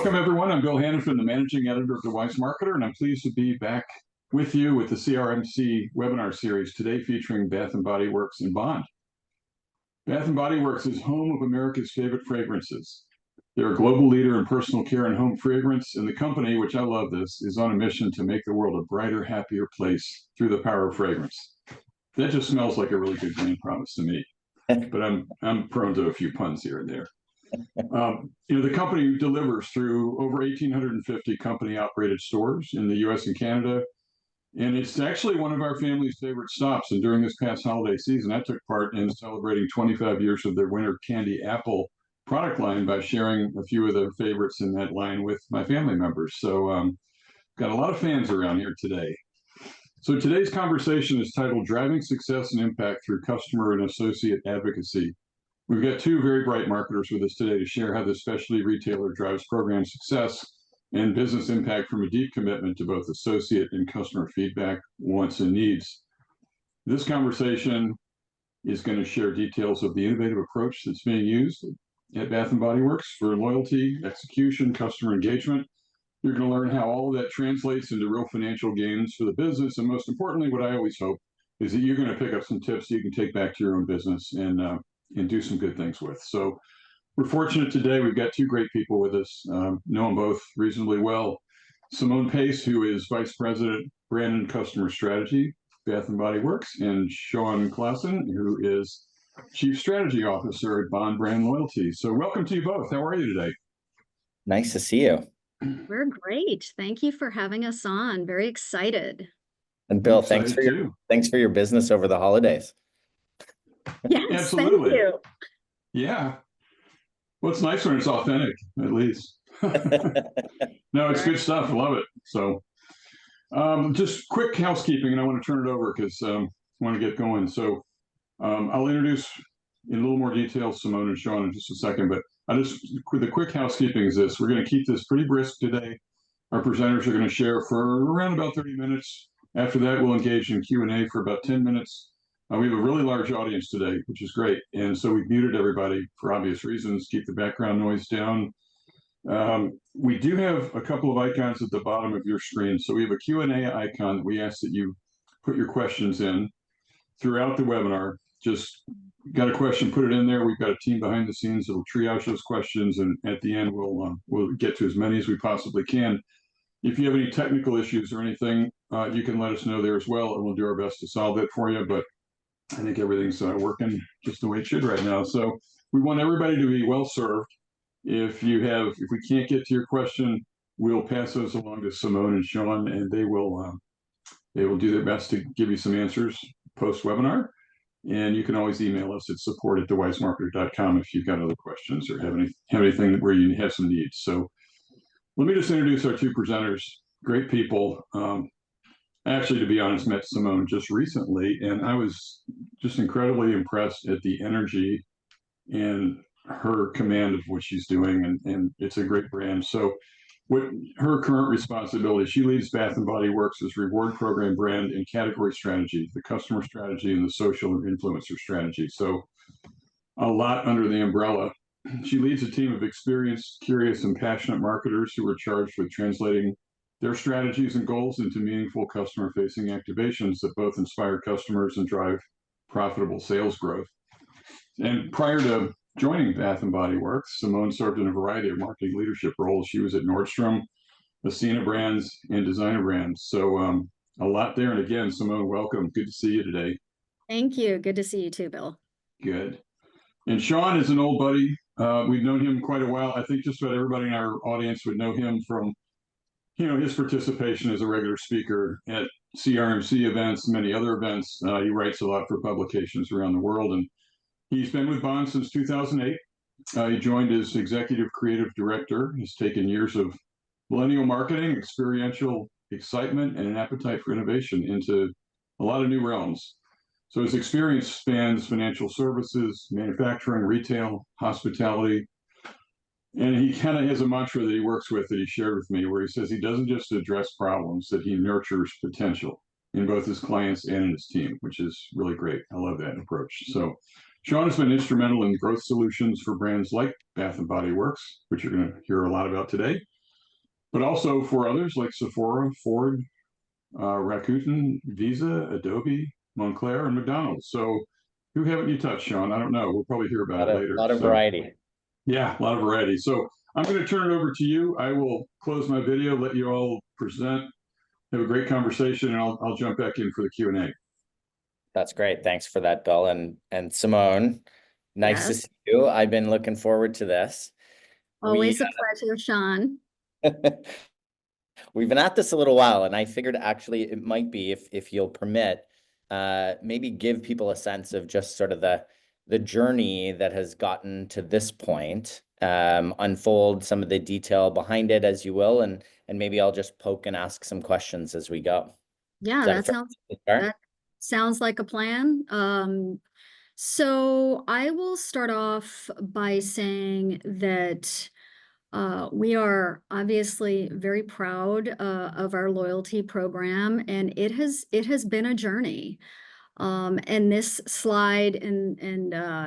Welcome, everyone. I'm Bill Hannafin, the managing editor of The Wise Marketer, and I'm pleased to be back with you with the CRMC webinar series today featuring Bath & Body Works and Bond. Bath & Body Works is home of America's favorite fragrances. They're a global leader in personal care and home fragrance, and the company, which I love this, is on a mission to make the world a brighter, happier place through the power of fragrance. That just smells like a really good brand promise to me, but I'm prone to a few puns here and there. The company delivers through over 1,850 company-operated stores in the U.S. and Canada, and it's actually one of our family's favorite stops. And during this past holiday season, I took part in celebrating 25 years of their winter candy apple product line by sharing a few of their favorites in that line with my family members. So got a lot of fans around here today. So today's conversation is titled Driving Success and Impact Through Customer and Associate Advocacy. We've got two very bright marketers with us today to share how the specialty retailer drives program success and business impact from a deep commitment to both associate and customer feedback, wants, and needs. This conversation is going to share details of the innovative approach that's being used at Bath & Body Works for loyalty, execution, customer engagement. You're going to learn how all of that translates into real financial gains for the business. And most importantly, what I always hope is that you're going to pick up some tips you can take back to your own business and do some good things with. So we're fortunate today. We've got two great people with us, know them both reasonably well. Simone Pace, who is Vice President, Brand and Customer Strategy, Bath & Body Works, and Sean Clausen, who is Chief Strategy Officer at Bond Brand Loyalty. So welcome to you both. How are you today? Nice to see you. We're great. Thank you for having us on. Very excited. And Bill, thanks for your business over the holidays. Yes, absolutely. Thank you. Yeah. Well, it's nice when it's authentic, at least. No, it's good stuff. I love it. So just quick housekeeping, and I want to turn it over because I want to get going. So I'll introduce in a little more detail Simone and Sean in just a second, but the quick housekeeping is this. We're going to keep this pretty brisk today. Our presenters are going to share for around about 30 minutes. After that, we'll engage in Q&A for about 10 minutes. We have a really large audience today, which is great. And so we've muted everybody for obvious reasons, keep the background noise down. We do have a couple of icons at the bottom of your screen. So we have a Q&A icon that we ask that you put your questions in throughout the webinar. Just got a question, put it in there. We've got a team behind the scenes that will triage those questions. And at the end, we'll get to as many as we possibly can. If you have any technical issues or anything, you can let us know there as well, and we'll do our best to solve it for you. But I think everything's working just the way it should right now. So we want everybody to be well served. If we can't get to your question, we'll pass those along to Simone and Sean, and they will do their best to give you some answers post webinar. And you can always email us at support@thewisemarketer.com if you've got other questions or have anything where you have some needs. So let me just introduce our two presenters. Great people. Actually, to be honest, met Simone just recently, and I was just incredibly impressed at the energy and her command of what she's doing, and it's a great brand. So what her current responsibility, she leads Bath & Body Works' reward program brand and category strategy, the customer strategy, and the social and influencer strategy. So a lot under the umbrella. She leads a team of experienced, curious, and passionate marketers who are charged with translating their strategies and goals into meaningful customer-facing activations that both inspire customers and drive profitable sales growth. And prior to joining Bath & Body Works, Simone served in a variety of marketing leadership roles. She was at Nordstrom, Ascena Brands, and Designer Brands. So a lot there. And again, Simone, welcome. Good to see you today. Thank you. Good to see you too, Bill. Good. And Sean is an old buddy. We've known him quite a while. I think just about everybody in our audience would know him from his participation as a regular speaker at CRMC events, many other events. He writes a lot for publications around the world, and he's been with Bond since 2008. He joined as executive creative director. He's taken years of millennial marketing, experiential excitement, and an appetite for innovation into a lot of new realms. So his experience spans financial services, manufacturing, retail, hospitality. And he kind of has a mantra that he works with that he shared with me, where he says he doesn't just address problems, that he nurtures potential in both his clients and in his team, which is really great. I love that approach. So Sean has been instrumental in growth solutions for brands like Bath and Body Works, which you're going to hear a lot about today, but also for others like Sephora, Ford, Rakuten, Visa, Adobe, Montclair, and McDonald's. So who haven't you touched, Sean? I don't know. We'll probably hear about it later. A lot of So, variety. yeah, a lot of variety. So I'm going to turn it over to you. I will close my video, let you all present, have a great conversation, and I'll jump back in for the Q&A. That's great. Thanks for that, Bill. And Simone, nice to see you. I've been looking forward to this. Always a pleasure, Sean. We've been at this a little while, and I figured actually it might be, if you'll permit, maybe give people a sense of just sort of the journey that has gotten to this point, unfold some of the detail behind it as you will, and maybe I'll just poke and ask some questions as we go. Yeah, that sounds like a plan. So I will start off by saying that we are obviously very proud of our loyalty program, and it has been a journey. And this slide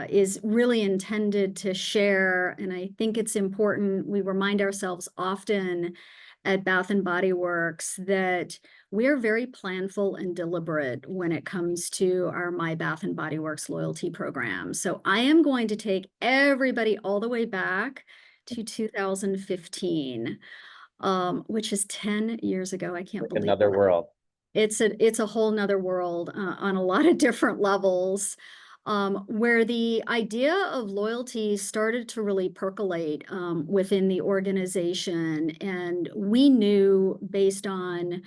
is really intended to share, and I think it's important we remind ourselves often at Bath and Body Works that we're very planful and deliberate when it comes to our My Bath and Body Works loyalty program. So I am going to take everybody all the way back to 2015, which is 10 years ago. I can't believe another world. It's a whole nother world on a lot of different levels, where the idea of loyalty started to really percolate within the organization. And we knew, based on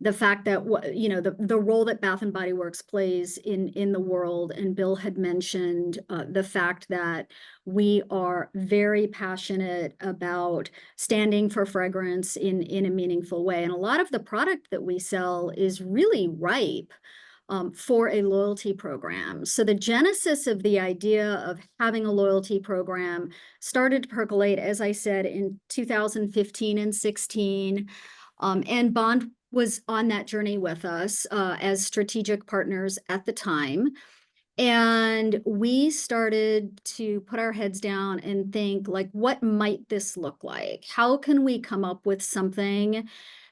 the fact that the role that Bath and Body Works plays in the world, and Bill had mentioned the fact that we are very passionate about standing for fragrance in a meaningful way, and a lot of the product that we sell is really ripe for a loyalty program. So the genesis of the idea of having a loyalty program started to percolate, as I said, in 2015 and 16, and Bond was on that journey with us as strategic partners at the time. And we started to put our heads down and think, like, what might this look like? How can we come up with something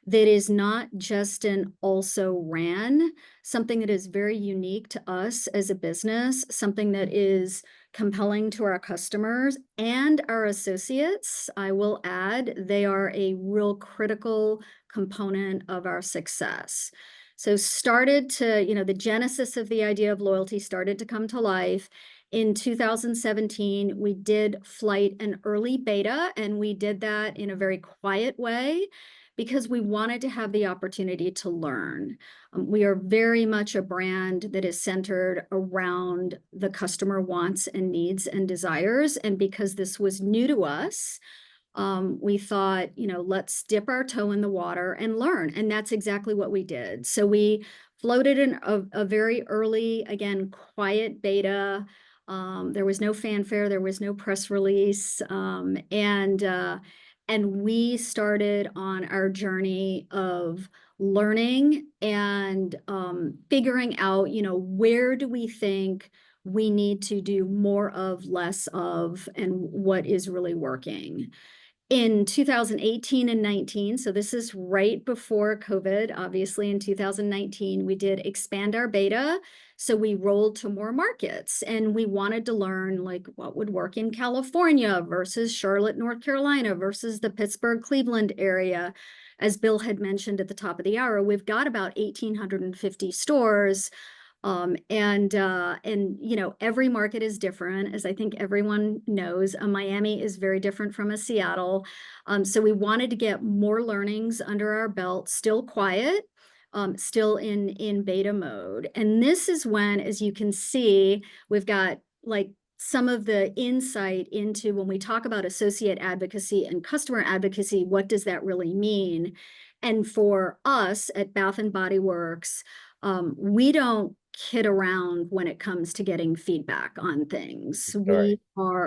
that is not just an also ran, something that is very unique to us as a business, something that is compelling to our customers and our associates. I will add, they are a real critical component of our success. So the genesis of the idea of loyalty started to come to life. In 2017, we did flight an early beta, and we did that in a very quiet way because we wanted to have the opportunity to learn. We are very much a brand that is centered around the customer wants and needs and desires. And because this was new to us, we thought, let's dip our toe in the water and learn. And that's exactly what we did. So we floated in a very early, again, quiet beta. There was no fanfare, there was no press release. And we started on our journey of learning and figuring out, where do we think we need to do more of, less of, and what is really working. In 2018 and 19, so this is right before COVID, obviously in 2019, we did expand our beta. So we rolled to more markets, and we wanted to learn, like, what would work in California versus Charlotte, North Carolina versus the Pittsburgh, Cleveland area. As Bill had mentioned at the top of the hour, we've got about 1,850 stores. Every market is different, as I think everyone knows. Miami is very different from a Seattle. So we wanted to get more learnings under our belt, still quiet, still in beta mode. And this is when, as you can see, we've got like some of the insight into when we talk about associate advocacy and customer advocacy, what does that really mean? And for us at Bath and Body Works, we don't kid around when it comes to getting feedback on things. Right.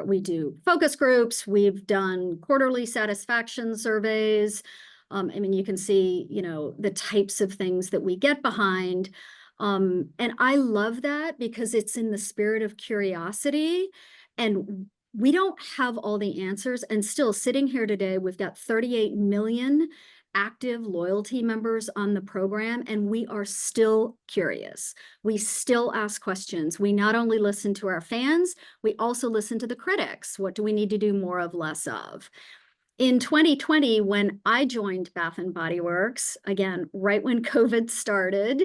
We do focus groups. We've done quarterly satisfaction surveys. You can see, the types of things that we get behind. And I love that because it's in the spirit of curiosity, and we don't have all the answers. And still sitting here today, we've got 38 million active loyalty members on the program, and we are still curious. We still ask questions. We not only listen to our fans, we also listen to the critics. What do we need to do more of, less of? In 2020, when I joined Bath and Body Works, again, right when COVID started,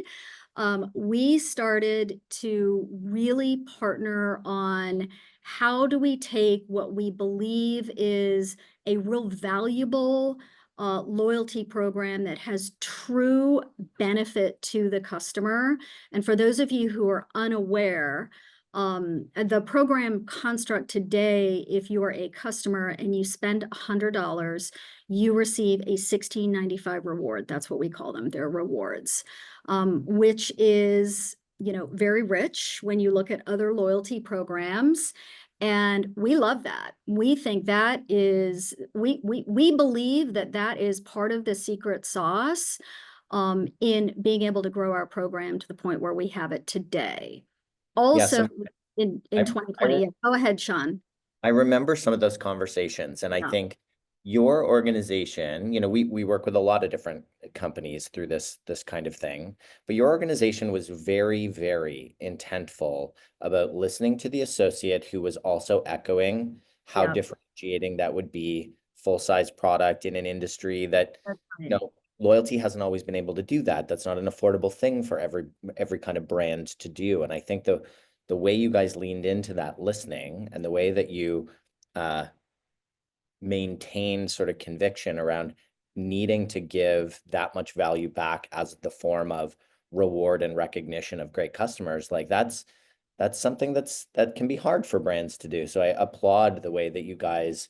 we started to really partner on how do we take what we believe is a real valuable loyalty program that has true benefit to the customer. And for those of you who are unaware, the program construct today, if you are a customer and you spend $100, you receive a $16.95 reward. That's what we call them. They're rewards, which is, you know, very rich when you look at other loyalty programs. And we love that. We think that is, we believe that that is part of the secret sauce in being able to grow our program to the point where we have it today. Also, in 2020, go ahead, Sean. I remember some of those conversations, and I think your organization, you know, we work with a lot of different companies through this kind of thing, but your organization was very, very intentful about listening to the associate who was also echoing how differentiating that would be, full-size product in an industry that, you know, loyalty hasn't always been able to do that. That's not an affordable thing for every kind of brand to do. And I think the way you guys leaned into that listening, and the way that you maintain sort of conviction around needing to give that much value back as the form of reward and recognition of great customers, like that's something that can be hard for brands to do. So I applaud the way that you guys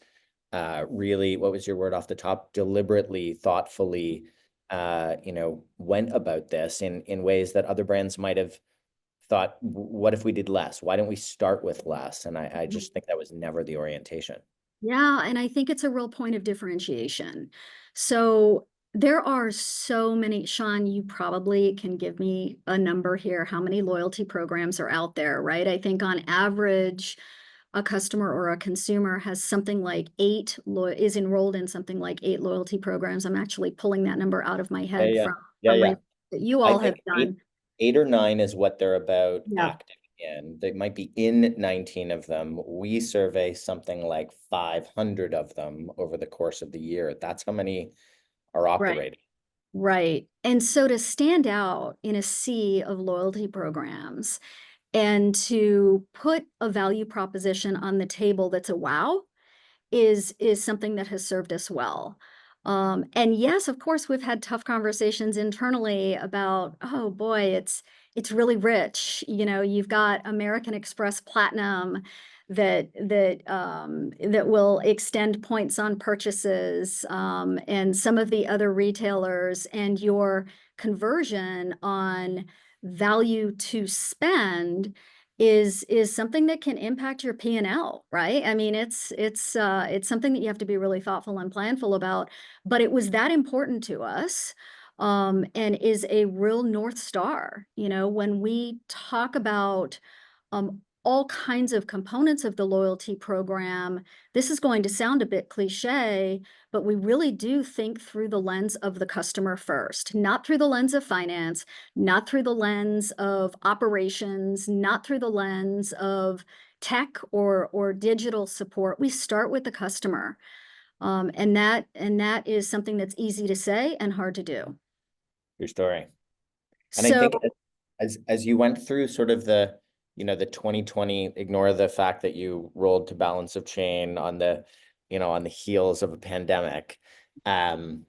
really, what was your word off the top, deliberately, thoughtfully, you know, went about this in ways that other brands might have thought, what if we did less? Why don't we start with less? And I just think that was never the orientation. Yeah, and I think it's a real point of differentiation. So there are so many, Sean, you probably can give me a number here, how many loyalty programs are out there, right? I think on average, a customer or a consumer has something like is enrolled in something like 8 loyalty programs. I'm actually pulling that number out of my head from that you all have done. 8 or 9 is what they're about active in. They might be in 19 of them. We survey something like 500 of them over the course of the year. That's how many are operating. Right. And so to stand out in a sea of loyalty programs and to put a value proposition on the table that's a wow is something that has served us well. And yes, of course, we've had tough conversations internally about, oh boy, it's really rich. You know, you've got American Express Platinum that will extend points on purchases, and some of the other retailers, and your conversion on value to spend is something that can impact your P&L, right? I mean, it's something that you have to be really thoughtful and planful about, but it was that important to us, and is a real North Star. You know, when we talk about all kinds of components of the loyalty program, this is going to sound a bit cliche, but we really do think through the lens of the customer first, not through the lens of finance, not through the lens of operations, not through the lens of tech or digital support. We start with the customer. And that is something that's easy to say and hard to do. Your story. And I think as you went through sort of the, you know, the 2020, ignore the fact that you rolled to balance of chain on the, you know, on the heels of a pandemic. You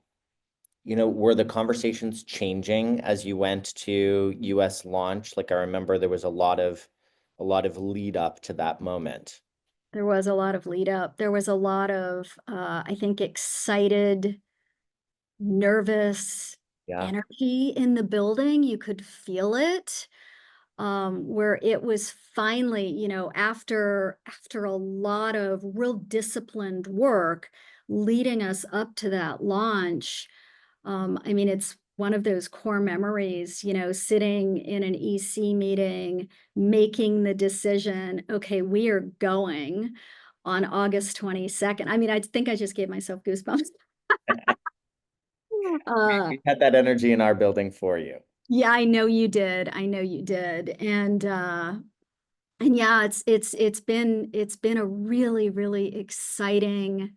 know, were the conversations changing as you went to US launch? Like I remember there was a lot of lead up to that moment. There was a lot of lead up. There was a lot of, I think, excited, nervous energy in the building. You could feel it. Where it was finally, you know, after a lot of real disciplined work leading us up to that launch. I mean, one of those core memories, you know, sitting in an EC meeting, making the decision, okay, we are going on August 22nd. I mean, I think I just gave myself goosebumps. We had that energy in our building for you. Yeah, I know you did. I know you did. And yeah, it's been a really, really exciting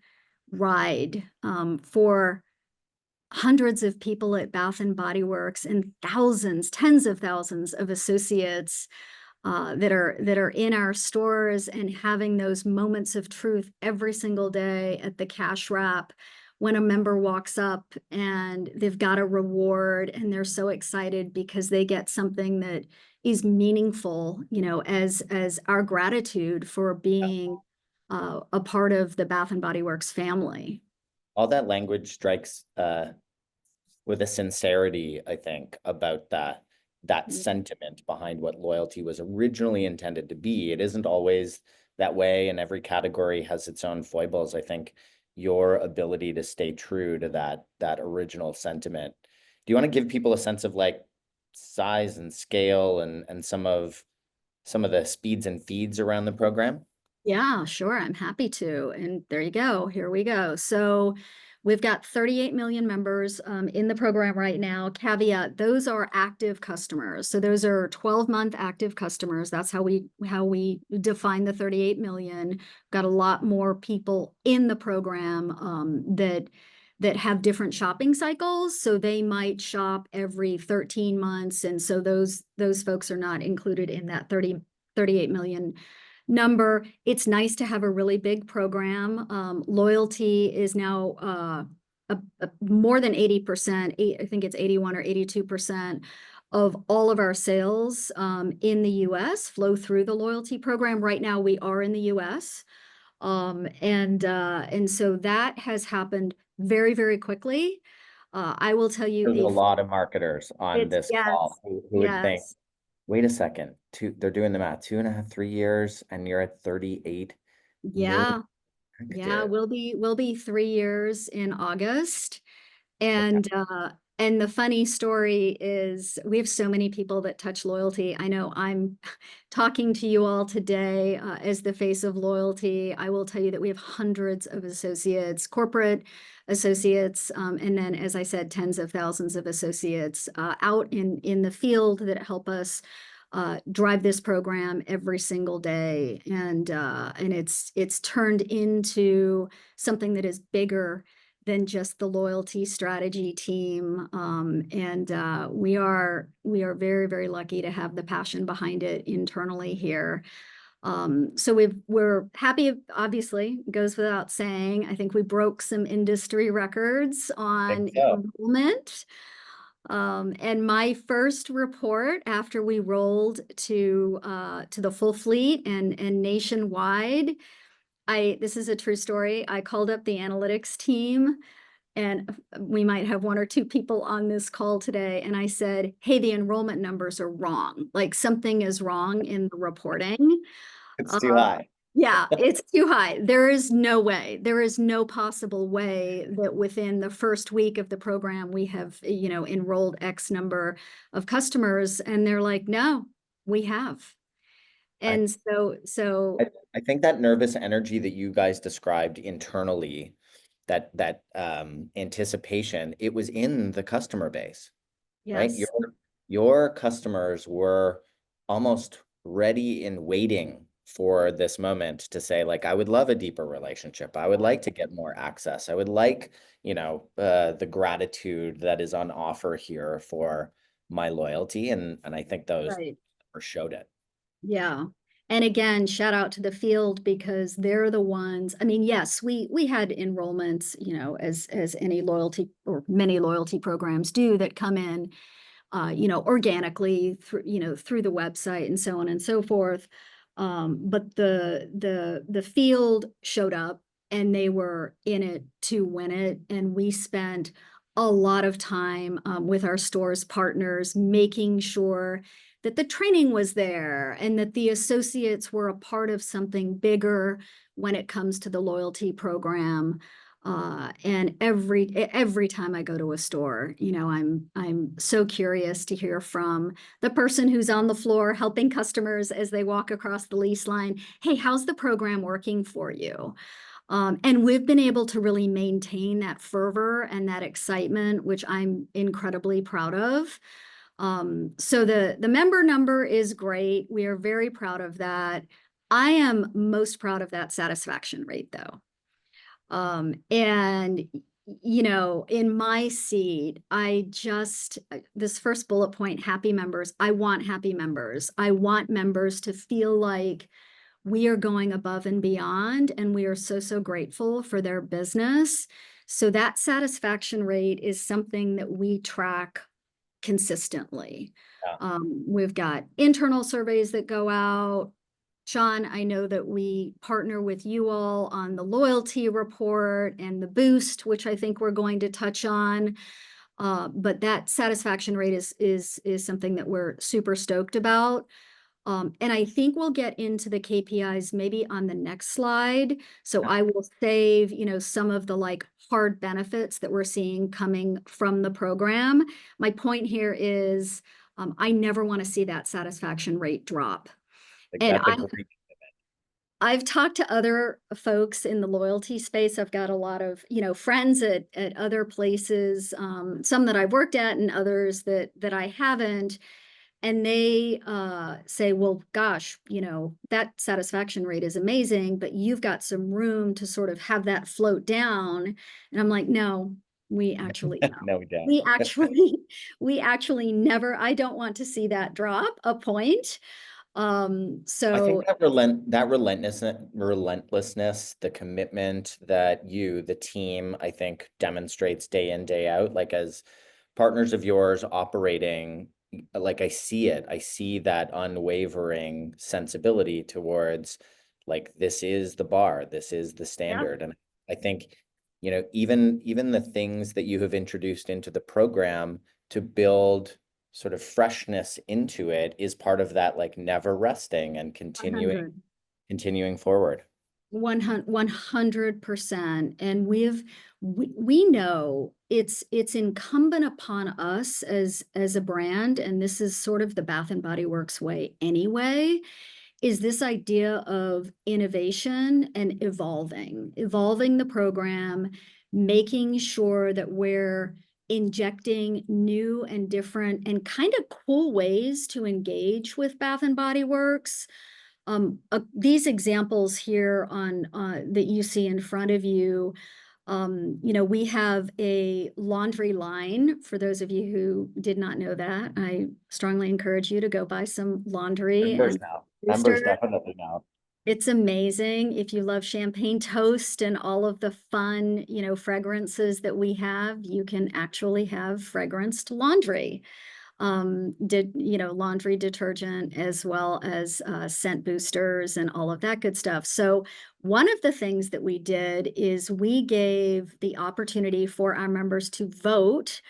ride for hundreds of people at Bath and Body Works and thousands, tens of thousands of associates that are in our stores and having those moments of truth every single day at the cash wrap when a member walks up and they've got a reward and they're so excited because they get something that is meaningful, you know, as our gratitude for being a part of the Bath and Body Works family. All that language strikes with a sincerity, I think, about that sentiment behind what loyalty was originally intended to be. It isn't always that way, and every category has its own foibles. I think your ability to stay true to that original sentiment. Do you want to give people a sense of like size and scale and some of the speeds and feeds around the program? Yeah, sure. I'm happy to. And there you go. Here we go. So we've got 38 million members in the program right now. Caveat, those are active customers. So those are 12-month active customers. That's how we define the 38 million. Got a lot more people in the program that have different shopping cycles. So they might shop every 13 months. And so those folks are not included in that 38 million number. It's nice to have a really big program. Loyalty is now more than 80%. I think it's 81 or 82% of all of our sales in the US flow through the loyalty program. Right now, we are in the US. And so that has happened very, very quickly. I will tell you There's a lot of marketers on this call who would think, wait a second, they're doing the math, 2.5, 3 years, and you're at 38 Yeah. million Yeah, active. we'll be 3 years in August. And the funny story is we have so many people that touch loyalty. I know I'm talking to you all today as the face of loyalty. I will tell you that we have hundreds of associates, corporate associates, and then, as I said, tens of thousands of associates out in the field that help us drive this program every single day. And it's turned into something that is bigger than just the loyalty strategy team. We are very, very lucky to have the passion behind it internally here. So we're happy, obviously, goes without saying. I think we broke some industry records on enrollment. And my first report after we rolled to the full fleet and nationwide, this is a true story. I called up the analytics team, and we might have 1 or 2 people on this call today. And I said, hey, the enrollment numbers are wrong. Like something is wrong in the reporting. It's too high. Yeah, it's too high. There is no way. There is no possible way that within the first week of the program, we have, you know, enrolled X number of customers. And they're like, no, we have. And I think that nervous energy that you guys described internally, that anticipation, it was in the customer base, right? yes. Your customers were almost ready and waiting for this moment to say, like, I would love a deeper relationship. I would like to get more access. I would like, you know, the gratitude that is on offer here for my loyalty. And I think those showed it. Yeah. And again, shout out to the field because they're the ones. I mean, yes, we had enrollments, you know, as any loyalty or many loyalty programs do that come in, you know, organically through, you know, through the website and so on and so forth. But the field showed up and they were in it to win it. And we spent a lot of time with our stores partners, making sure that the training was there and that the associates were a part of something bigger when it comes to the loyalty program. And every time I go to a store, you know, I'm so curious to hear from the person who's on the floor helping customers as they walk across the lease line. Hey, how's the program working for you? And we've been able to really maintain that fervor and that excitement, which I'm incredibly proud of. So the member number is great. We are very proud of that. I am most proud of that satisfaction rate, though. And you know, in my seat, this first bullet point, happy members, I want happy members. I want members to feel like we are going above and beyond, and we are so, so grateful for their business. So that satisfaction rate is something that we track consistently. Yeah. We've got internal surveys that go out. Sean, I know that we partner with you all on the loyalty report and the boost, which I think we're going to touch on. But that satisfaction rate is something that we're super stoked about. And I think we'll get into the KPIs maybe on the next slide. So I will save, you know, some of the like hard benefits that we're seeing coming from the program. My point here is I never want to see that satisfaction rate drop. And I've talked to other folks in the loyalty space. I've got a lot of, you know, friends at other places, some that I've worked at and others that I haven't. And they say, well, gosh, you know, that satisfaction rate is amazing, but you've got some room to sort of have that float down. And I'm like, no, we actually don't. No, we don't. We actually never, I don't want to see that drop a point. I think that relentlessness, the commitment that you, the team, I think demonstrates day in, day out, like as partners of yours operating, like I see it. I see that unwavering sensibility towards like, this is the bar, this is the standard. And I think, you know, even the things that you have introduced into the program to build sort of freshness into it is part of that, like never resting and continuing forward. 100%. And we know it's incumbent upon us as a brand, and this is sort of the Bath and Body Works way anyway, is this idea of innovation and evolving the program, making sure that we're injecting new and different and kind of cool ways to engage with Bath and Body Works. These examples here on that you see in front of you, you know, we have a laundry line. For those of you who did not know that, I strongly encourage you to go buy some laundry. Members definitely now. It's amazing. If you love champagne toast and all of the fun, you know, fragrances that we have, you can actually have fragranced laundry. You know, laundry detergent, as well as scent boosters and all of that good stuff. So one of the things that we did is we gave the opportunity for our members to vote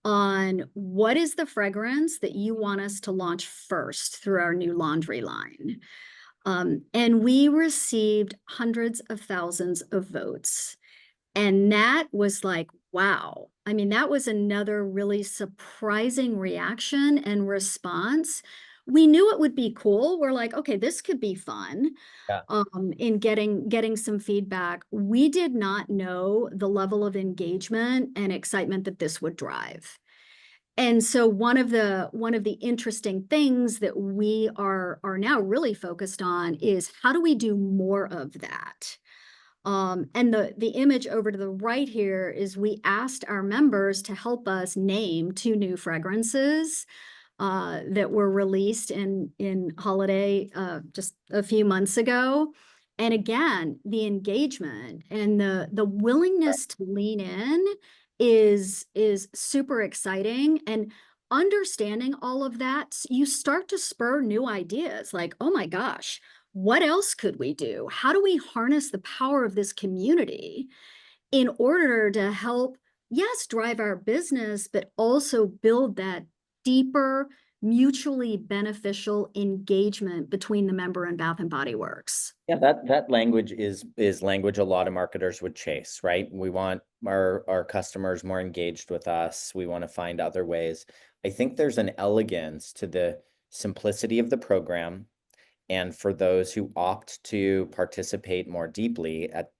on what is the fragrance that you want us to launch first through our new laundry line. And we received hundreds of thousands of votes. And that was like, wow. I mean, that was another really surprising reaction and response. We knew it would be cool. We're like, okay, this could be fun. Yeah. In getting some feedback. We did not know the level of engagement and excitement that this would drive. And so one of the interesting things that we are now really focused on is how do we do more of that? And the image over to the right here is we asked our members to help us name 2 new fragrances that were released in holiday just a few months ago. And again, the engagement and the willingness to lean in is super exciting. And understanding all of that, you start to spur new ideas like, oh my gosh, what else could we do? How do we harness the power of this community in order to help, yes, drive our business, but also build that deeper mutually beneficial engagement between the member and Bath and Body Works. Yeah, that language is language a lot of marketers would chase, right? We want our customers more engaged with us. We want to find other ways. I think there's an elegance to the simplicity of the program, and for those who opt to participate more deeply at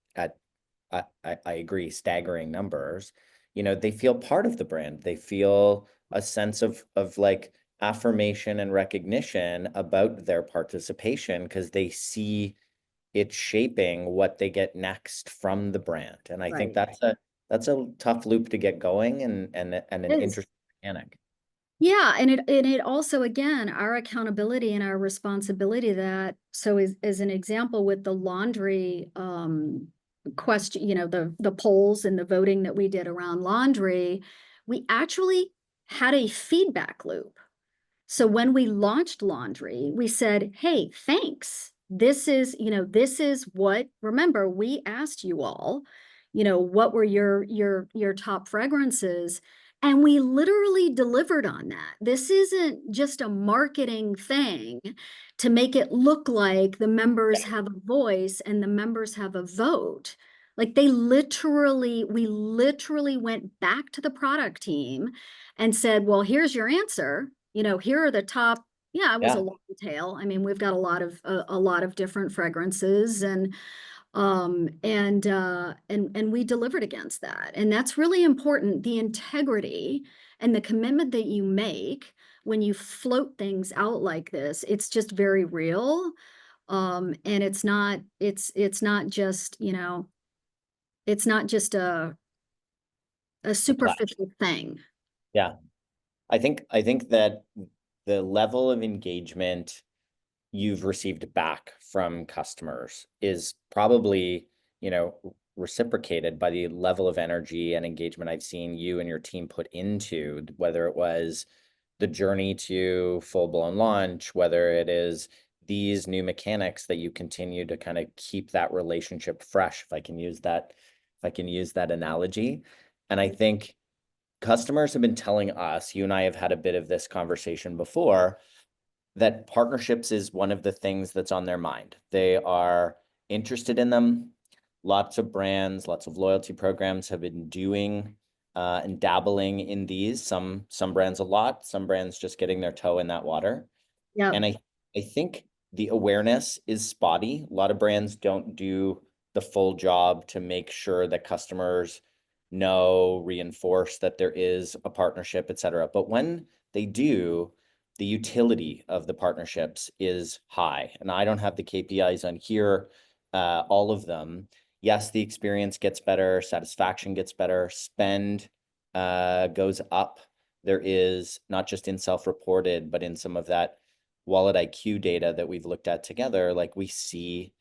I agree, staggering numbers, they feel part of the brand. They feel a sense of like affirmation and recognition about their participation because they see it shaping what they get next from the brand. And I think Right. that's a tough loop to get going and an It is. interesting mechanic. Yeah, and it also, again, our accountability and our responsibility that, so as an example with the laundry question, the polls and the voting that we did around laundry, we actually had a feedback loop. So when we launched laundry, we said, hey, thanks. This is what, remember, we asked you all, what were your top fragrances? And we literally delivered on that. This isn't just a marketing thing to make it look like the members have a voice and the members have a vote. Like we literally went back to the product team and said, well, here's your answer. Here are the top. Yeah, it was a long tail. I mean, we've got a lot of different fragrances and we delivered against that. And that's really important. The integrity and the commitment that you make when you float things out like this, it's just very real. And it's not just, it's not just a superficial thing. Yeah. I think that the level of engagement you've received back from customers is probably, reciprocated by the level of energy and engagement I've seen you and your team put into, whether it was the journey to full-blown launch, whether it is these new mechanics that you continue to kind of keep that relationship fresh, if I can use that analogy. And I think customers have been telling us, you and I have had a bit of this conversation before, that partnerships is one of the things that's on their mind. They are interested in them. Lots of brands, lots of loyalty programs have been doing and dabbling in these. Some brands a lot, some brands just getting their toe in that water. Yeah. And I think the awareness is spotty. A lot of brands don't do the full job to make sure that customers know, reinforce that there is a partnership, et cetera. But when they do, the utility of the partnerships is high. And I don't have the KPIs on here, all of them. Yes, the experience gets better, satisfaction gets better, spend goes up. There is not just in self-reported, but in some of that wallet IQ data that we've looked at together, like we see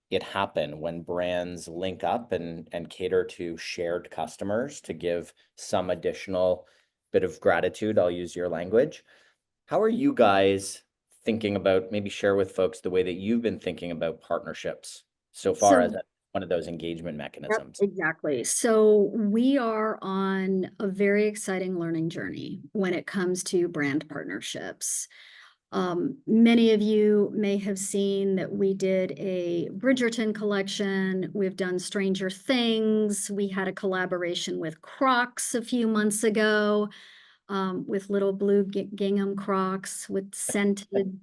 it happen when brands link up and cater to shared customers to give some additional bit of gratitude. I'll use your language. How are you guys thinking about, maybe share with folks the way that you've been thinking about partnerships so far as one of those engagement mechanisms? Yep, exactly. So we are on a very exciting learning journey when it comes to brand partnerships. Many of you may have seen that we did a Bridgerton collection. We've done Stranger Things. We had a collaboration with Crocs a few months ago, with little blue gingham Crocs with scented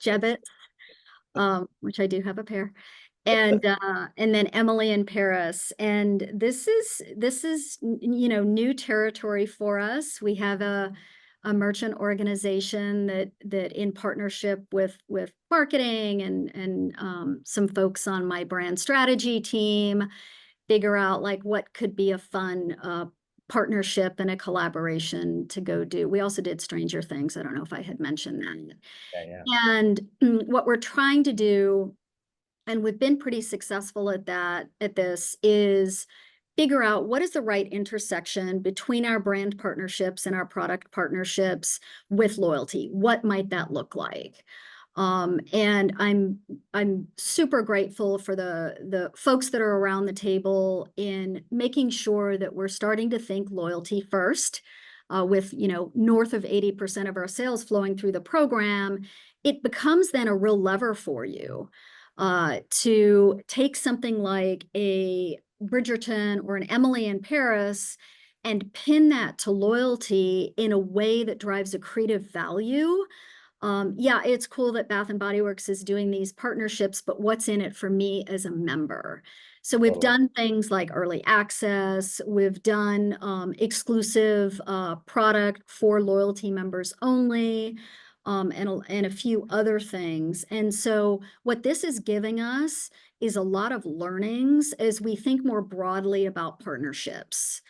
Jebbit, which I do have a pair. And then Emily in Paris. And this is new territory for us. We have a merchant organization that in partnership with marketing and some folks on my brand strategy team figure out like what could be a fun partnership and a collaboration to go do. We also did Stranger Things. I don't know if I had mentioned that. Yeah. And what we're trying to do, and we've been pretty successful at this, is figure out what is the right intersection between our brand partnerships and our product partnerships with loyalty. What might that look like? And I'm super grateful for the folks that are around the table in making sure that we're starting to think loyalty first. with, you know, north of 80% of our sales flowing through the program, it becomes then a real lever for you to take something like a Bridgerton or an Emily in Paris and pin that to loyalty in a way that drives accretive value. Yeah, it's cool that Bath and Body Works is doing these partnerships, but what's in it for me as a member? So we've Totally. done things like early access, we've done exclusive product for loyalty members only, and a few other things. And so what this is giving us is a lot of learnings as we think more broadly about partnerships.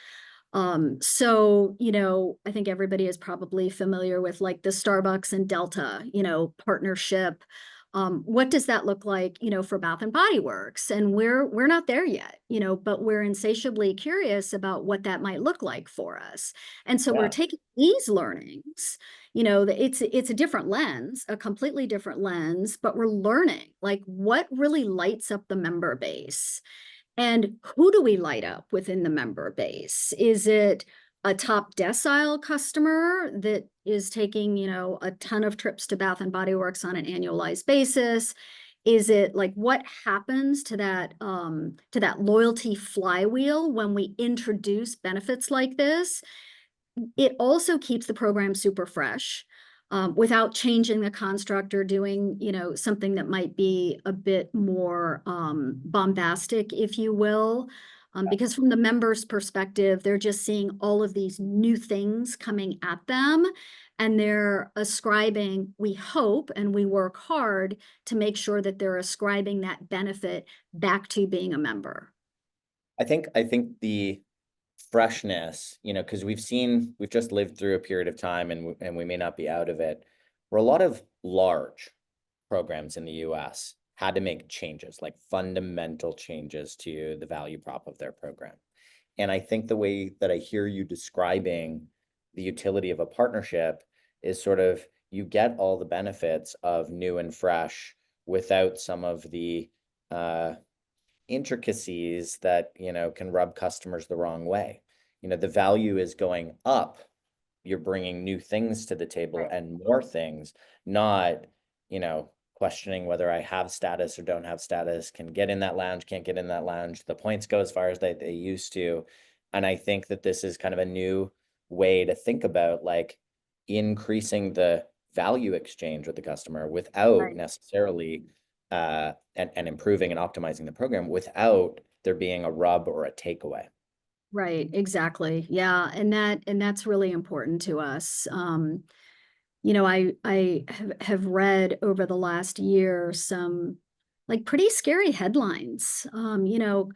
So, you know, I think everybody is probably familiar with like the Starbucks and Delta, you know, partnership. What does that look like, you know, for Bath and Body Works? And we're not there yet, you know, but we're insatiably curious about what that might look like for us. And so we're taking these learnings, you know, it's a different lens, a completely different lens, but we're learning like what really lights up the member base. And who do we light up within the member base? Is it a top decile customer that is taking, you know, a ton of trips to Bath and Body Works on an annualized basis? Is it like what happens to that loyalty flywheel when we introduce benefits like this? It also keeps the program super fresh without changing the construct or doing, you know, something that might be a bit more bombastic, if you will. Because from the members' perspective, they're just seeing all of these new things coming at them, and they're ascribing, we hope, and we work hard to make sure that they're ascribing that benefit back to being a member. I think the freshness, you know, because we've just lived through a period of time, and we may not be out of it, where a lot of large programs in the US had to make changes, like fundamental changes to the value prop of their program. And I think the way that I hear you describing the utility of a partnership is sort of you get all the benefits of new and fresh without some of the intricacies that, you know, can rub customers the wrong way. You know, the value is going up. You're bringing new things to the table and more things, not, you know, questioning whether I have status or don't have status, can get in that lounge, can't get in that lounge. The points go as far as they used to. And I think that this is kind of a new way to think about like increasing the value exchange with the customer without necessarily and improving and optimizing the program without there being a rub or a takeaway. Right, exactly. Yeah, and that's really important to us. You know, I have read over the last year some like pretty scary headlines. You know,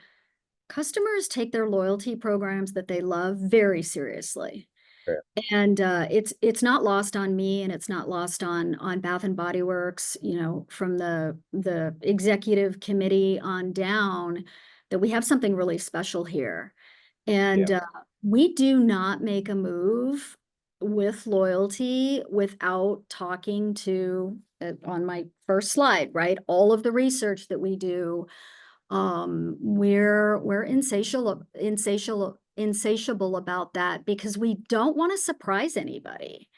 customers take their loyalty programs that they love very seriously. Sure. And it's not lost on me, and it's not lost on Bath and Body Works, you know, from the executive committee on down, that we have something really special here. And we do not make a move with loyalty without talking to, on my first slide, right? All of the research that we do, we're insatiable about that because we don't want to surprise anybody.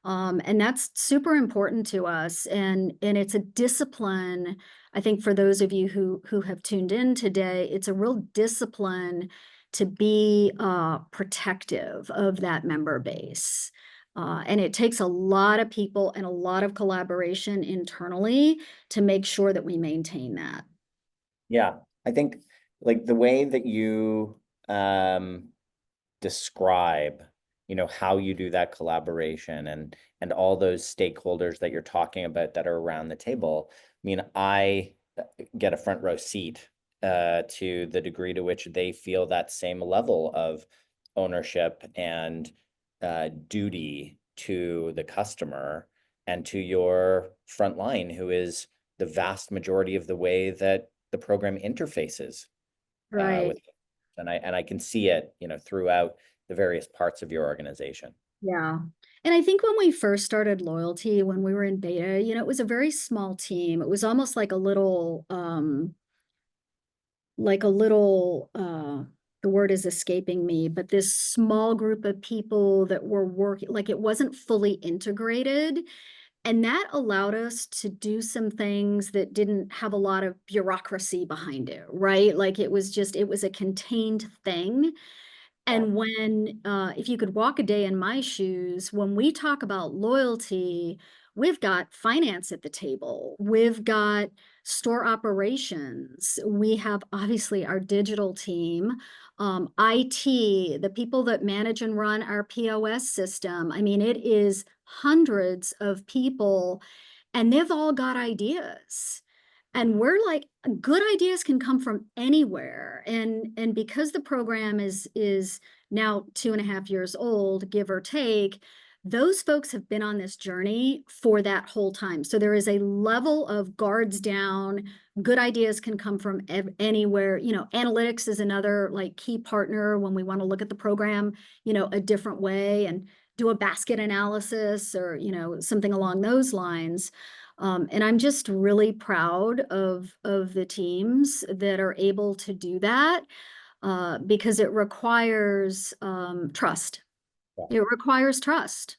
And that's super important to us. And it's a discipline. I think for those of you who have tuned in today, it's a real discipline to be protective of that member base. And it takes a lot of people and a lot of collaboration internally to make sure that we maintain that. Yeah, I think like the way that you describe, you know, how you do that collaboration and all those stakeholders that you're talking about that are around the table. I mean, I get a front row seat to the degree to which they feel that same level of ownership and duty to the customer and to your front line, who is the vast majority of the way that the program interfaces Right. with, and I can see it, you know, throughout the various parts of your organization. Yeah. And I think when we first started loyalty, when we were in beta, you know, it was a very small team. It was almost like a little, the the word is escaping me, but this small group of people that were working, like it wasn't fully integrated. And that allowed us to do some things that didn't have a lot of bureaucracy behind it, right? Like it was a contained thing. And when, if you could walk a day in my shoes, when we talk about loyalty, we've got finance at the table, we've got store operations, we have obviously our digital team, IT, the people that manage and run our POS system. I mean, it is hundreds of people, and they've all got ideas. And we're like, good ideas can come from anywhere. And because the program is now 2.5 years old, give or take, those folks have been on this journey for that whole time. So there is a level of guards down. Good ideas can come from anywhere. You know, analytics is another like key partner when we want to look at the program, you know, a different way and do a basket analysis or, you know, something along those lines. And I'm just really proud of the teams that are able to do that, because it requires trust. Yeah. It requires trust.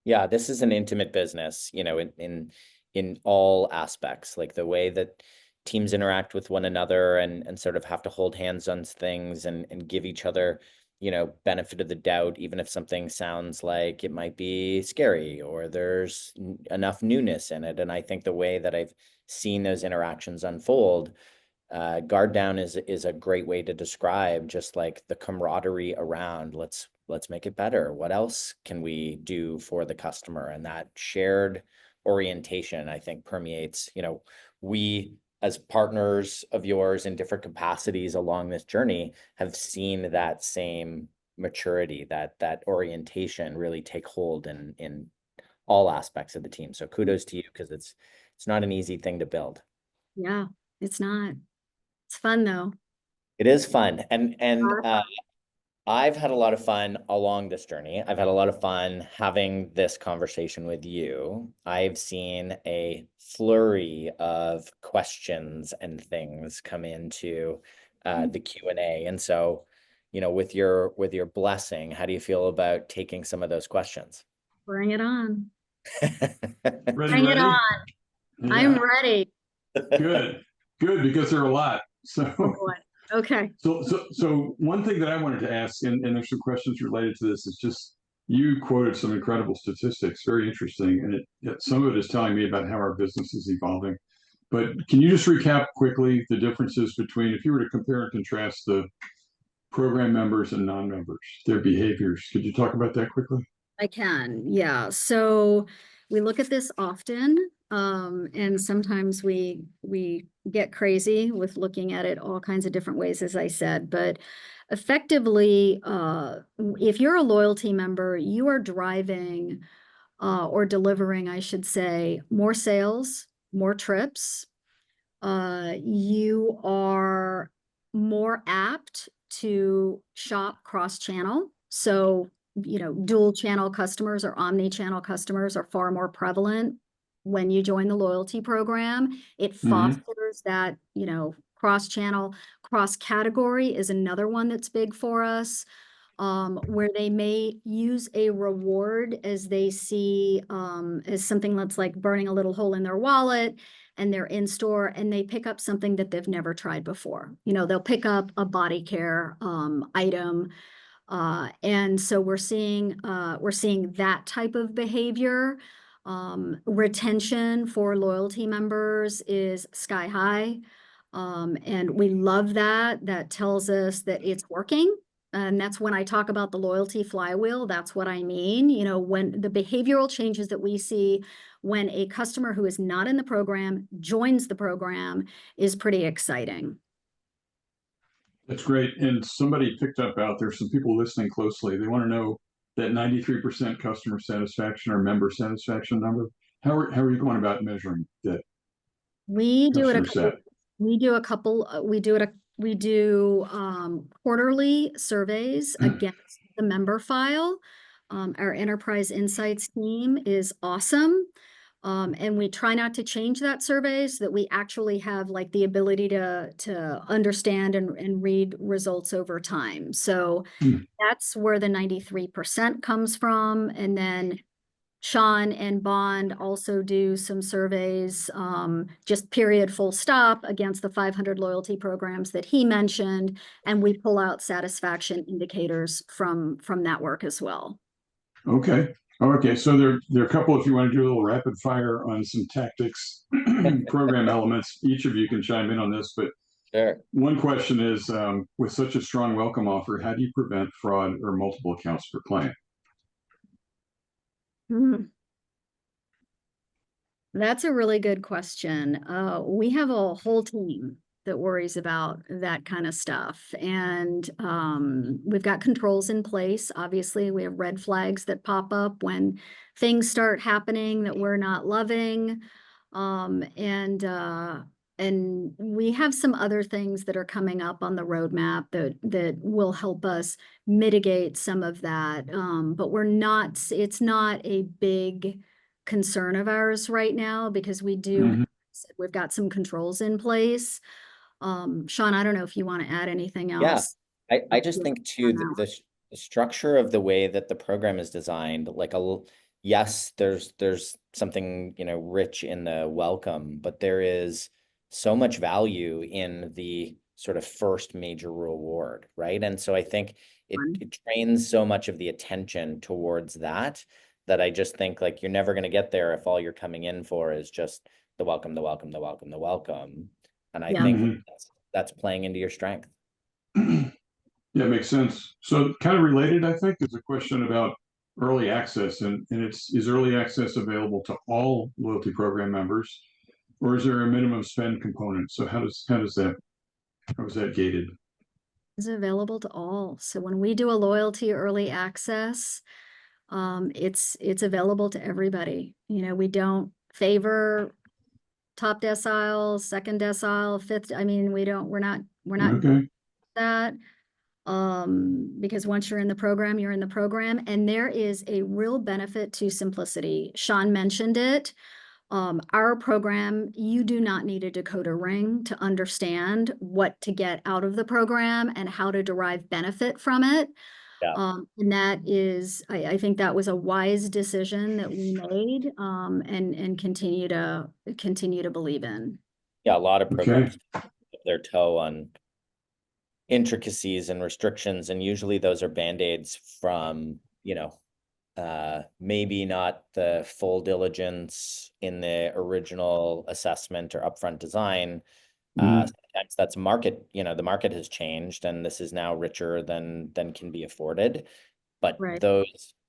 Yeah, this is an intimate business, you know, in all aspects, like the way that teams interact with one another and sort of have to hold hands on things and give each other, you know, benefit of the doubt, even if something sounds like it might be scary or there's enough newness in it. And I think the way that I've seen those interactions unfold, guard down is a great way to describe just like the camaraderie around let's make it better. What else can we do for the customer? And that shared orientation, I think, permeates, you know, we as partners of yours in different capacities along this journey have seen that same maturity, that orientation really take hold in all aspects of the team. So kudos to you, because it's not an easy thing to build. Yeah, it's not. It's fun though. It is fun. And I've had a lot of fun along this journey. I've had a lot of fun having this conversation with you. I've seen a flurry of questions and things come into the Q&A. And so, you know, with your blessing, how do you feel about taking some of those questions? Bring it on. Ready, Bring it ready? on. Yeah. I'm ready. Good, because there are a lot. So, Oh boy. Okay. so one thing that I wanted to ask, and there's some questions related to this, is just you quoted some incredible statistics, very interesting, and some of it is telling me about how our business is evolving. But can you just recap quickly the differences between, if you were to compare and contrast the program members and non-members, their behaviors? Could you talk about that quickly? I can, yeah. So we look at this often, and sometimes we get crazy with looking at it all kinds of different ways, as I said. But effectively, if you're a loyalty member, you are driving or delivering, I should say, more sales, more trips. You are more apt to shop cross-channel. So, you know, dual channel customers or omni-channel customers are far more prevalent when you join the loyalty program. It fosters that, you know, cross-channel, cross-category is another one that's big for us, where they may use a reward as they see as something that's like burning a little hole in their wallet, and they're in store and they pick up something that they've never tried before. You know, they'll pick up a body care item. And so we're seeing that type of behavior. Retention for loyalty members is sky high. And we love that. That tells us that it's working. And that's when I talk about the loyalty flywheel, that's what I mean. You know, when the behavioral changes that we see when a customer who is not in the program joins the program is pretty exciting. That's great. And somebody picked up out there, some people listening closely, they want to know that 93% customer satisfaction or member satisfaction number. How are you going about measuring that? We do it we do quarterly surveys against the member file. Our enterprise insights team is awesome. And we try not to change that survey so that we actually have like the ability to understand and read results over time. So that's where the 93% comes from. And then Sean and Bond also do some surveys, just period, full stop, against the 500 loyalty programs that he mentioned. And we pull out satisfaction indicators from that work as well. Okay. Okay. So there are a couple, if you want to do a little rapid fire on some tactics, program elements, each of you can chime in on this, but Sure. one question is, with such a strong welcome offer, how do you prevent fraud or multiple accounts per client? That's a really good question. We have a whole team that worries about that kind of stuff. And we've got controls in place. Obviously, we have red flags that pop up when things start happening that we're not loving. And we have some other things that are coming up on the roadmap that will help us mitigate some of that. But it's not a big concern of ours right now because we've got some controls in place. Sean, I don't know if you want to add anything else. Yeah, I just think too that the structure of the way that the program is designed, like yes, there's something, rich in the welcome, but there is so much value in the sort of first major reward, right? And so I think it trains so much of the attention towards that I just think like you're never going to get there if all you're coming in for is just the welcome, the welcome, the welcome, the welcome. And I think that's playing into your strength. Yeah, it makes sense. So kind of related, I think, is a question about early access, and is early access available to all loyalty program members, or is there a minimum spend component? So how is that gated? It's available to all. So when we do a loyalty early access, it's available to everybody. We don't favor top decile, second decile, fifth. I mean, we're not Okay. that. Because once you're in the program, you're in the program, and there is a real benefit to simplicity. Sean mentioned it. Our program, you do not need a decoder ring to understand what to get out of the program and how to derive benefit from it. Yeah. And that is, I think that was a wise decision that we made, and continue to believe in. Yeah, a lot of programs dip their toe on intricacies and restrictions, and usually those are band-aids from, maybe not the full diligence in the original assessment or upfront design. Sometimes that's market, the market has changed and this is now richer than can be afforded. But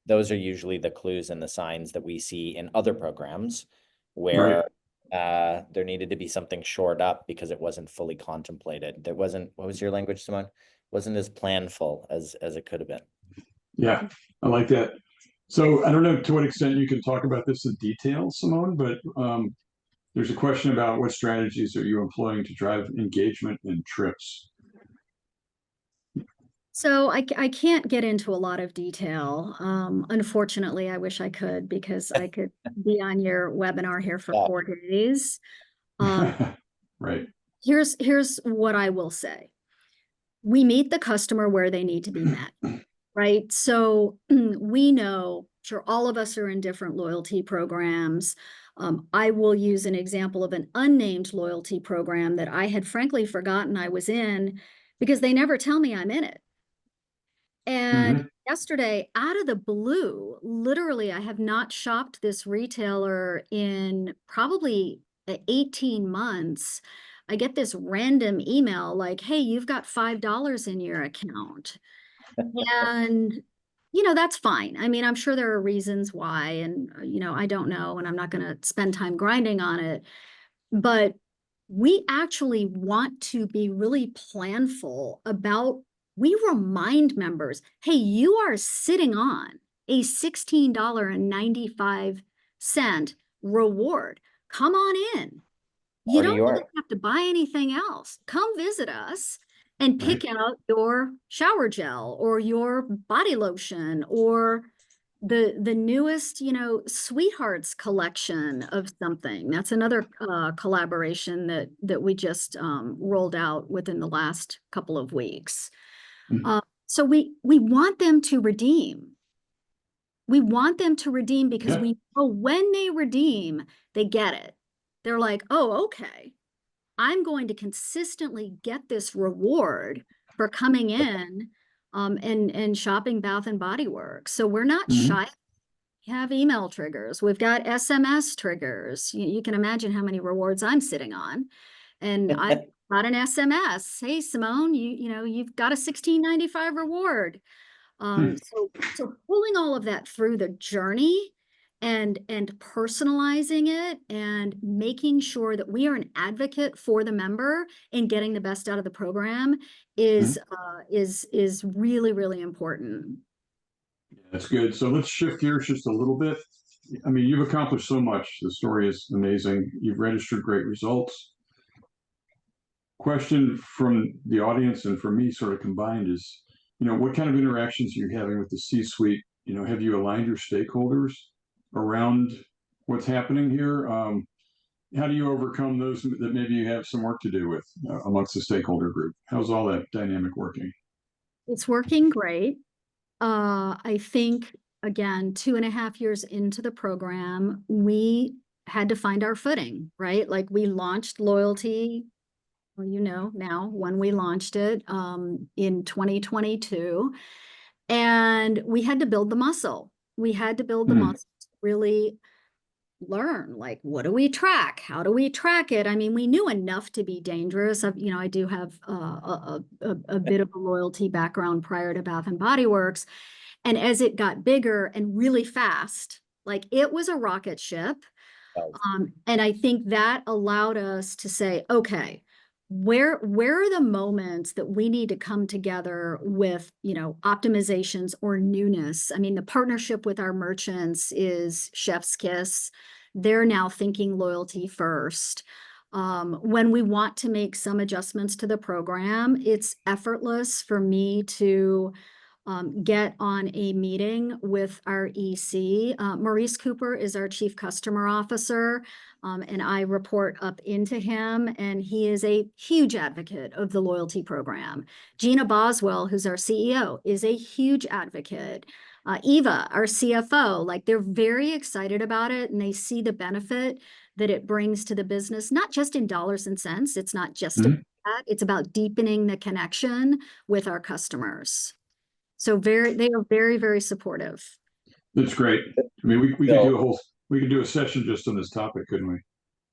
those are usually the clues and the signs that we see in other programs where there needed to be something shored up because it wasn't fully contemplated. There wasn't, what was your language, Simone? Wasn't as planful as it could have been. Yeah, I like that. So I don't know to what extent you can talk about this in detail, Simone, but there's a question about what strategies are you employing to drive engagement in trips? So I can't get into a lot of detail. Unfortunately, I wish I could, because I could be on your webinar here for 4 days. Right. Here's what I will say. We meet the customer where they need to be met, right? So we know, sure, all of us are in different loyalty programs. I will use an example of an unnamed loyalty program that I had frankly forgotten I was in because they never tell me I'm in it. And yesterday, out of the blue, literally, I have not shopped this retailer in probably 18 months. I get this random email like, hey, you've got $5 in your account. And, that's fine. I mean, I'm sure there are reasons why, and, I don't know, and I'm not going to spend time grinding on it. But we actually want to be really planful about, we remind members, hey, you are sitting on a $16.95 reward. Come on in. You don't really have to buy anything else. Come visit us and pick out your shower gel or your body lotion or the newest, Sweethearts collection of something. That's another collaboration that we just rolled out within the last couple of weeks. Mhm. So we want them to redeem. We want them to redeem because Yeah. we know when they redeem, they get it. They're like, oh, okay, I'm going to consistently get this reward for coming in and shopping Bath and Body Works. So we're not Mhm. shy. We have email triggers. We've got SMS triggers. You can imagine how many rewards I'm sitting on. And I got an SMS. Hey, Simone, you've got a $16.95 reward. So pulling all of that through the journey and personalizing it and making sure that we are an advocate for the member in getting the best out of the program is really, really important. That's good. So let's shift gears just a little bit. I mean, you've accomplished so much. The story is amazing. You've registered great results. Question from the audience and from me sort of combined is, what kind of interactions are you having with the C-suite? Have you aligned your stakeholders around what's happening here? How do you overcome those that maybe you have some work to do with amongst the stakeholder group? How's all that dynamic working? It's working great. I think, again, 2.5 years into the program, we had to find our footing, right? Like we launched loyalty, well, now when we launched it in 2022, and we had to build the muscle. We had to build the muscle to really learn, like, what do we track? How do we track it? I mean, we knew enough to be dangerous. I do have a bit of a loyalty background prior to Bath and Body Works. And as it got bigger and really fast, like it was a rocket ship. And I think that allowed us to say, okay, where are the moments that we need to come together with, optimizations or newness? I mean, the partnership with our merchants is chef's kiss. They're now thinking loyalty first. When we want to make some adjustments to the program, it's effortless for me to get on a meeting with our EC. Maurice Cooper is our Chief Customer Officer, and I report up into him, and he is a huge advocate of the loyalty program. Gina Boswell, who's our CEO, is a huge advocate. Eva, our CFO, like they're very excited about it, and they see the benefit that it brings to the business, not just in dollars and cents. It's not just about that. It's about deepening the connection with our customers. So they are very, very supportive. That's great. I mean, we could do a session just on this topic, couldn't we?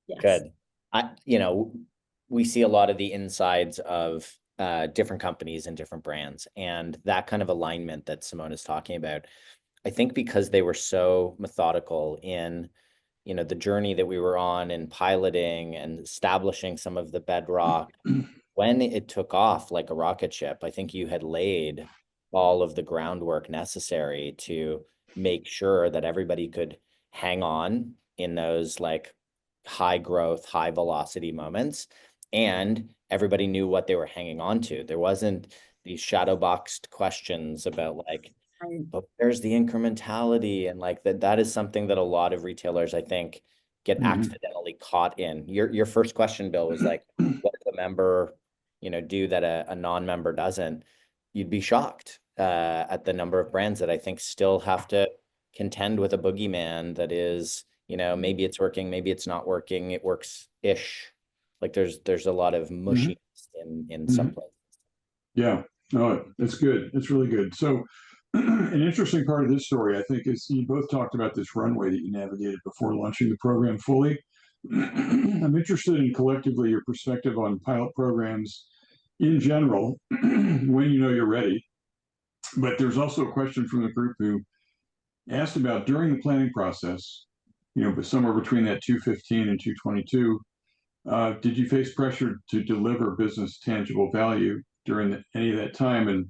Yes. Good. We see a lot of the insides of different companies and different brands, and that kind of alignment that Simone is talking about. I think because they were so methodical in, the journey that we were on and piloting and establishing some of the bedrock, when it took off like a rocket ship, I think you had laid all of the groundwork necessary to make sure that everybody could hang on in those like high growth, high velocity moments, and everybody knew what they were hanging on to. There wasn't these shadow boxed questions about like, but where's the incrementality? And like that is something that a lot of retailers, I think, get accidentally caught in. Your first question, Bill, was like, what does a member, do that a non-member doesn't? You'd be shocked at the number of brands that I think still have to contend with a boogeyman that is, maybe it's working, maybe it's not working, it works-ish. Like there's a lot of mushiness in some places. Yeah, no, that's good. That's really good. So an interesting part of this story, I think, is you both talked about this runway that you navigated before launching the program fully. I'm interested in collectively your perspective on pilot programs in general, when you're ready. But there's also a question from the group who asked about during the planning process, but somewhere between that 215 and 222, did you face pressure to deliver business tangible value during any of that time? And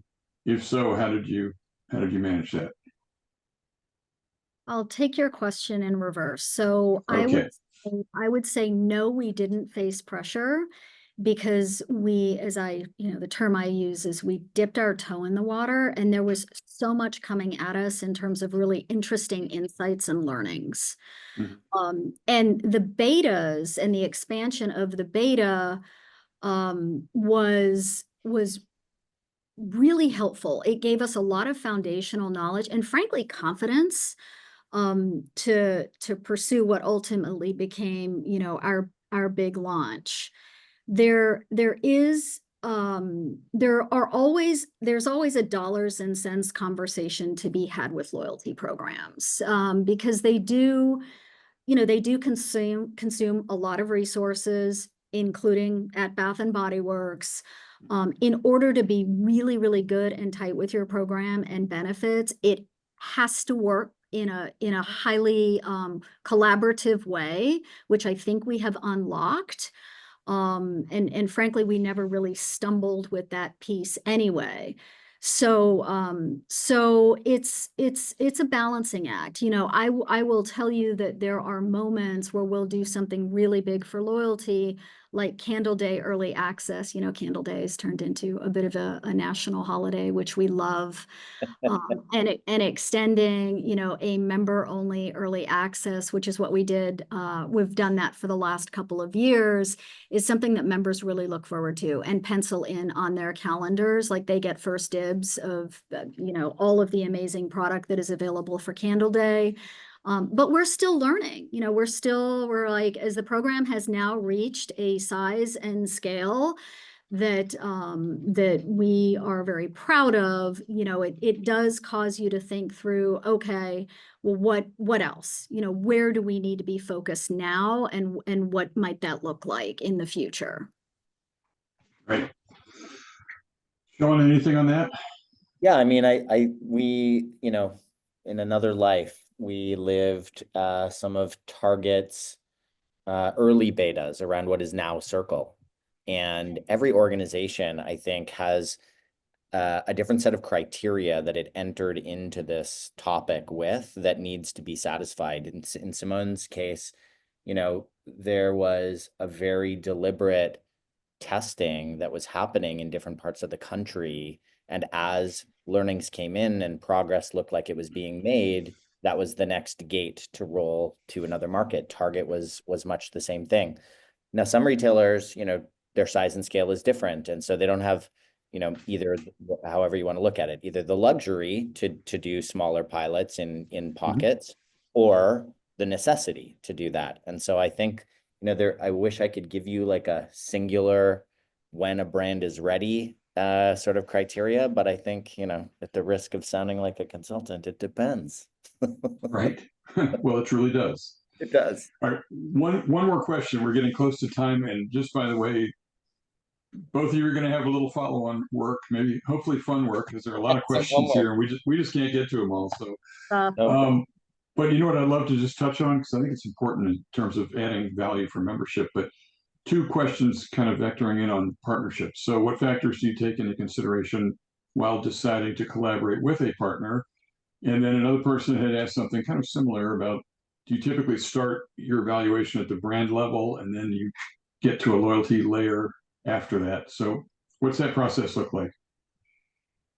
if so, how did you manage that? I'll take your question in reverse. So Okay. I would say no, we didn't face pressure. because we, as the term I use is we dipped our toe in the water, and there was so much coming at us in terms of really interesting insights and learnings. And the betas and the expansion of the beta was really helpful. It gave us a lot of foundational knowledge and frankly confidence to pursue what ultimately became, our big launch. There's always a dollars and cents conversation to be had with loyalty programs, because they do consume a lot of resources, including at Bath and Body Works. In order to be really, really good and tight with your program and benefits, it has to work in a highly collaborative way, which I think we have unlocked. And frankly, we never really stumbled with that piece anyway. So it's a balancing act. I will tell you that there are moments where we'll do something really big for loyalty, like Candle Day early access. Candle Day has turned into a bit of a national holiday, which we love. And extending, a member-only early access, which is what we did. We've done that for the last couple of years, is something that members really look forward to and pencil in on their calendars. Like they get first dibs of, all of the amazing product that is available for Candle Day. But we're still learning, we're like, as the program has now reached a size and scale that we are very proud of, it does cause you to think through, okay, well, what else? Where do we need to be focused now, and what might that look like in the future? Right. Sean, anything on that? Yeah, I mean, we, in another life, we lived some of Target's early betas around what is now Circle. And every organization, I think, has a different set of criteria that it entered into this topic with that needs to be satisfied. In Simone's case, there was a very deliberate testing that was happening in different parts of the country. And as learnings came in and progress looked like it was being made, that was the next gate to roll to another market. Target was much the same thing. Now, some retailers, their size and scale is different. And so they don't have, either, however you want to look at it, either the luxury to do smaller pilots in pockets or the necessity to do that. And so I think, I wish I could give you like a singular when a brand is ready sort of criteria, but I think, at the risk of sounding like a consultant, it depends. Right. Well, it truly does. It does. All right. One more question. We're getting close to time. And just by the way, both of you are going to have a little follow-on work, maybe hopefully fun work, because there are a lot of questions here, and we just can't get to them all. So, but you know what I'd love to just touch on, because I think it's important in terms of adding value for membership. But two questions kind of vectoring in on partnerships. So what factors do you take into consideration while deciding to collaborate with a partner? And then another person had asked something kind of similar about, do you typically start your evaluation at the brand level and then you get to a loyalty layer after that? So what's that process look like?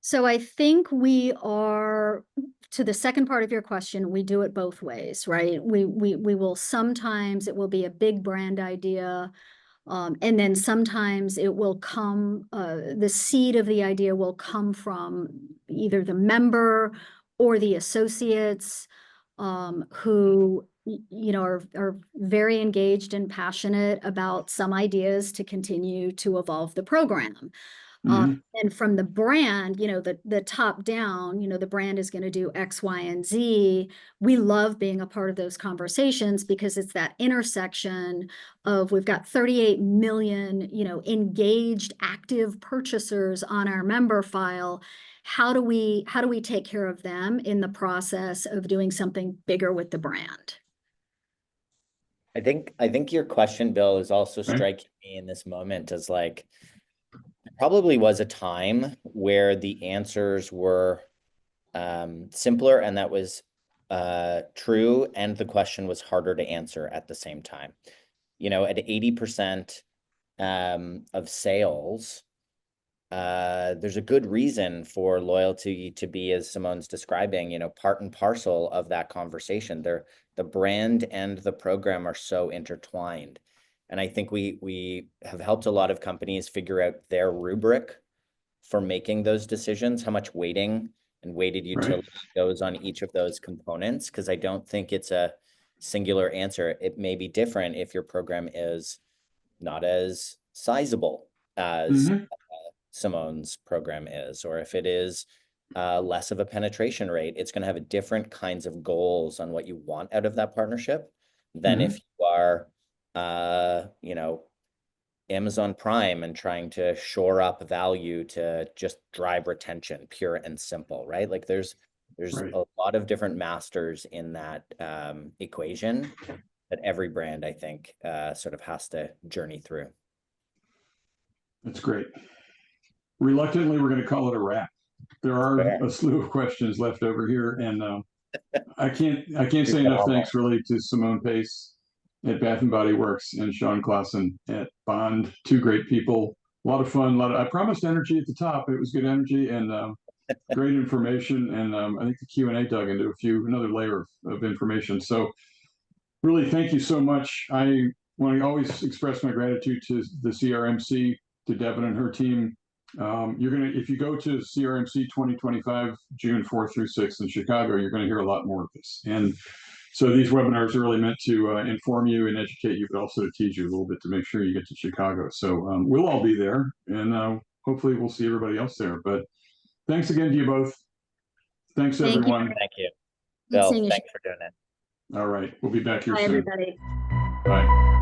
So I think we are, to the second part of your question, we do it both ways, right? We will sometimes, it will be a big brand idea. And then sometimes it will come, the seed of the idea will come from either the member or the associates who, are very engaged and passionate about some ideas to continue to evolve the program. And from the brand, the top down, the brand is going to do X, Y, and Z. We love being a part of those conversations because it's that intersection of, we've got 38 million, engaged, active purchasers on our member file. How do we take care of them in the process of doing something bigger with the brand? I think your question, Bill, is also striking me in this moment as like, probably was a time where the answers were simpler, and that was true, and the question was harder to answer at the same time. At 80% of sales, there's a good reason for loyalty to be, as Simone's describing, you know, part and parcel of that conversation. The brand and the program are so intertwined. And I think we have helped a lot of companies figure out their rubric for making those decisions, how much weighting and weighted utility goes on each of those components, because I don't think it's a singular answer. It may be different if your program is not as sizable as Simone's program is, or if it is less of a penetration rate. It's going to have different kinds of goals on what you want out of that partnership than if you are, you know, Amazon Prime and trying to shore up value to just drive retention, pure and simple, right? Like there's a lot of different masters in that equation that every brand, I think, sort of has to journey through. That's great. Reluctantly, we're going to call it a wrap. There are a slew of questions left over here, and I can't say enough thanks really to Simone Pace at Bath and Body Works and Sean Clausen at Bond. Two great people. A lot of fun. I promised energy at the top. It was good energy and great information. And I think the Q&A dug into another layer of information. So really, thank you so much. I want to always express my gratitude to the CRMC, to Devin and her team. If you go to CRMC 2025, June 4th through 6th in Chicago, you're going to hear a lot more of this. And so these webinars are really meant to inform you and educate you, but also to teach you a little bit to make sure you get to Chicago. So we'll all be there, and hopefully we'll see everybody else there. But thanks again to you both. Thanks, everyone. Thank you. Bill, thanks for doing it. All right. We'll be back here soon. Bye, everybody. Bye.